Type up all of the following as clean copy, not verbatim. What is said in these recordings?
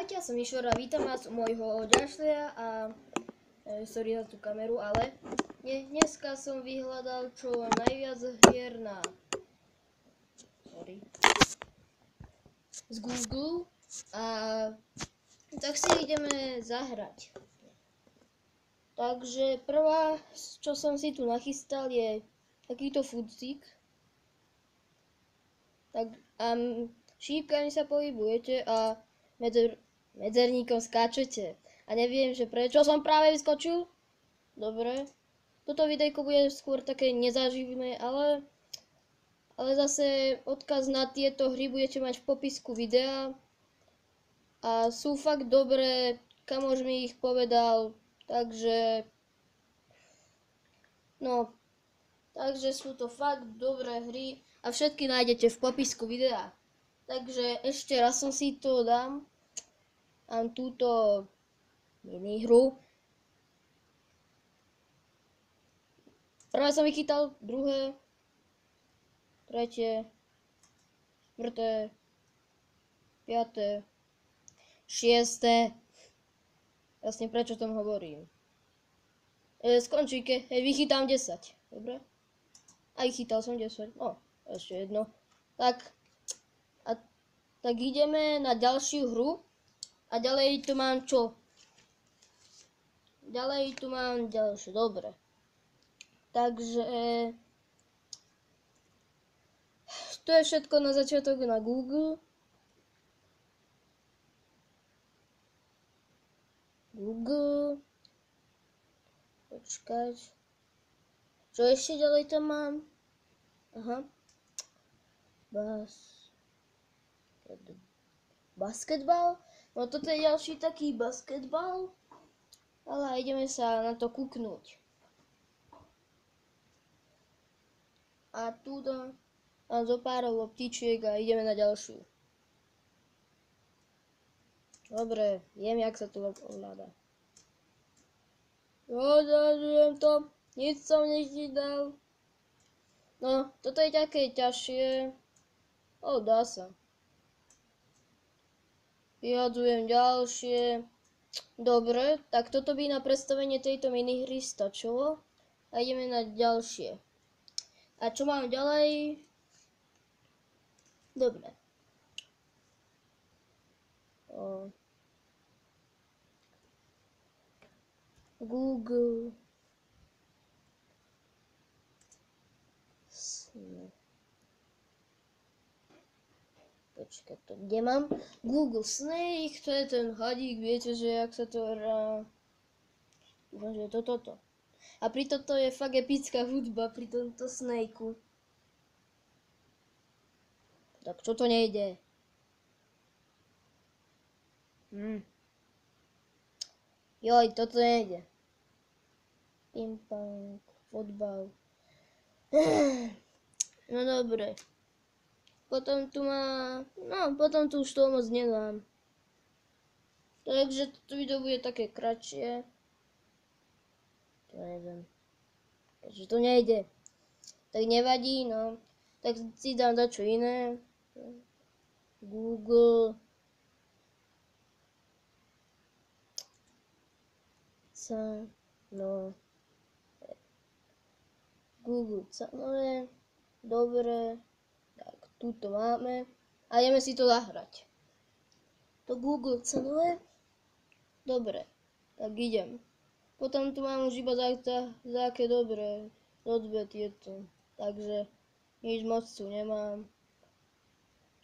Čaute, ja som Išor a vítam vás u môjho ďalšia a sorry za tú kameru, ale dneska som vyhľadal čo najviac hier z Google a tak si ideme zahrať. Takže prvá, čo som si tu nachystal, je takýto futsík. Tak a šípkami sa pohybujete a medzerníkom skáčete. A neviem, že prečo som práve vyskočil. Dobre. Toto videjko bude skôr také nezaživné, ale zase odkaz na tieto hry budete mať v popisku videa. A sú fakt dobré, kamož mi ich povedal, takže sú to fakt dobré hry a všetky nájdete v popisku videa. Takže ešte raz som si to dám. Mám túto minihru. Prvé som vychytal, druhé, tretie, štvrté, piaté, šiesté. Jasne prečo tom hovorím. Skončíke, vychytám 10. Dobre? Aj chytal som 10. No, ešte jedno. Tak ideme na ďalšiu hru. A ďalej tu mám čo? Ďalej tu mám ďalšie. Dobre. Takže to je všetko na začiatok na Google. Počkať. Čo ešte ďalej tam mám? Aha. Basketbal? No toto je ďalší taký basketbal. Ale ideme sa na to kúknúť. A tu mám zo pár loptičiek a ideme na ďalšiu. Dobre, viem, jak sa to ovláda. Zažijem to, nic som nechydal. No, toto je také ťažšie. Dá sa. Vyhadzujem ďalšie. Dobre, tak toto by na predstavenie tejto minihry stačilo. A ideme na ďalšie. A čo mám ďalej? Dobre. Google. Počkaj, to kde mám? Google Snake, to je ten hadík, viete, že jak sa to hrá. Dúfam, že je to toto. A pri toto je fakt epická hudba, pri tomto Snakeu. Tak čo to nejde? Joj, toto nejde. Ping-pong, fotbal. No dobre. Potom tu potom tu už toho moc nemám. Takže toto video bude také kratšie. To neviem. Takže to nejde. Tak nevadí, no. Tak si dám dačo iné. Google. Google Canole. Dobre. Tu to máme a ideme si to zahrať. To Google Canole. Dobre, tak idem. Potom tu mám už iba za aké dobré tieto. Takže nič moc tu nemám.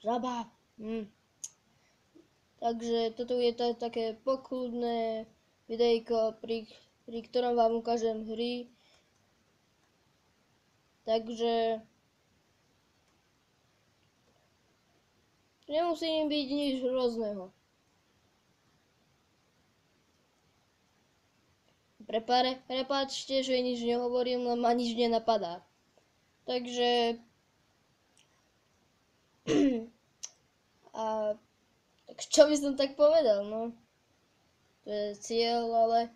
Žaba. Takže toto je také pokľudné videjko, pri ktorom vám ukážem hry. Takže nemusí im byť nič hrozného. Prepáčte, že nič nehovorím, len ma nič nenapadá. Takže tak čo by som tak povedal, no. To je cieľ, ale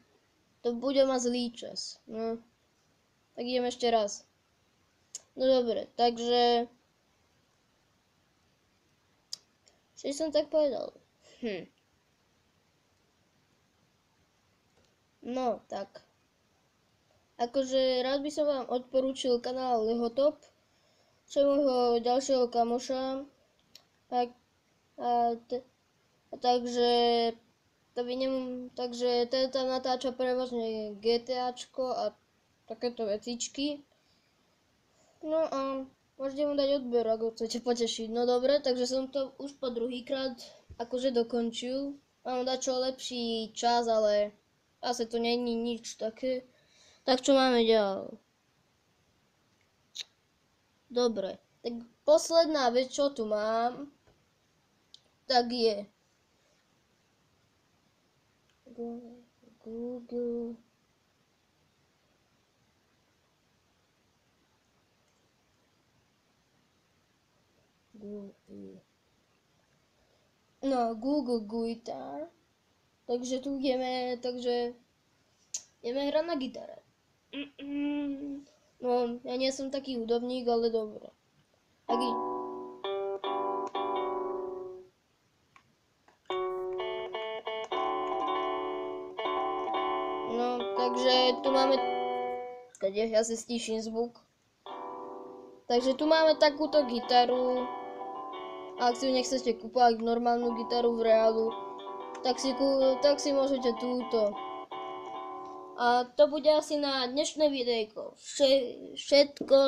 to bude mať zlý čas. No. Tak idem ešte raz. No dobre, takže čo som tak povedal? No, tak. Akože rád by som vám odporúčil kanál Lehotop, čo je môjho ďalšieho kamoša. A, a, t- a takže takže ten tam natáča prevažne GTAčko a takéto vecičky. No a môžete mu dať odber, ak ho chcete potešiť. No dobre, takže som to už po druhýkrát akože dokončil. Mám dať čo lepší čas, ale asi to není nič také. Tak čo máme ďalej? Dobre, tak posledná vec, čo tu mám, tak je Google. No, Google Guitar. Takže tu ideme hrať na gitare. No, ja nie som taký hudobník, ale dobre. No, takže tu máme... Ja si stíšim zvuk. Takže tu máme takúto gitaru. A ak si ju nechcete kúpať normálnu gitaru v reálu, tak si môžete túto. A to bude asi na dnešné videjko. Všetko.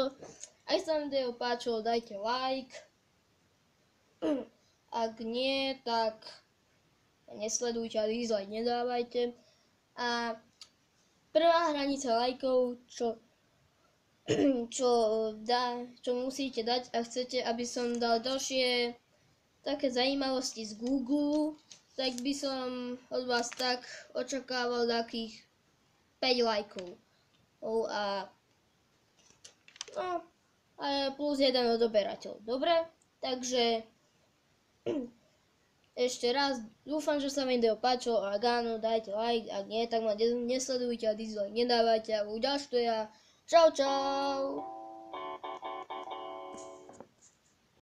Ak sa vám video páčilo, dajte like. Ak nie, tak nesledujte a dislike nedávajte. A prvá hranica lajkov, čo musíte dať a chcete, aby som dal ďalšie také zaujímavosti z Google, tak by som od vás tak očakával takých 5 lajkov. A plus jeden odoberateľ. Dobre? Takže ešte raz dúfam, že sa vám video páčilo. Ak áno, dajte like. Ak nie, tak ma nesledujte a dislike nedávajte. A u ďalšieho čau čau.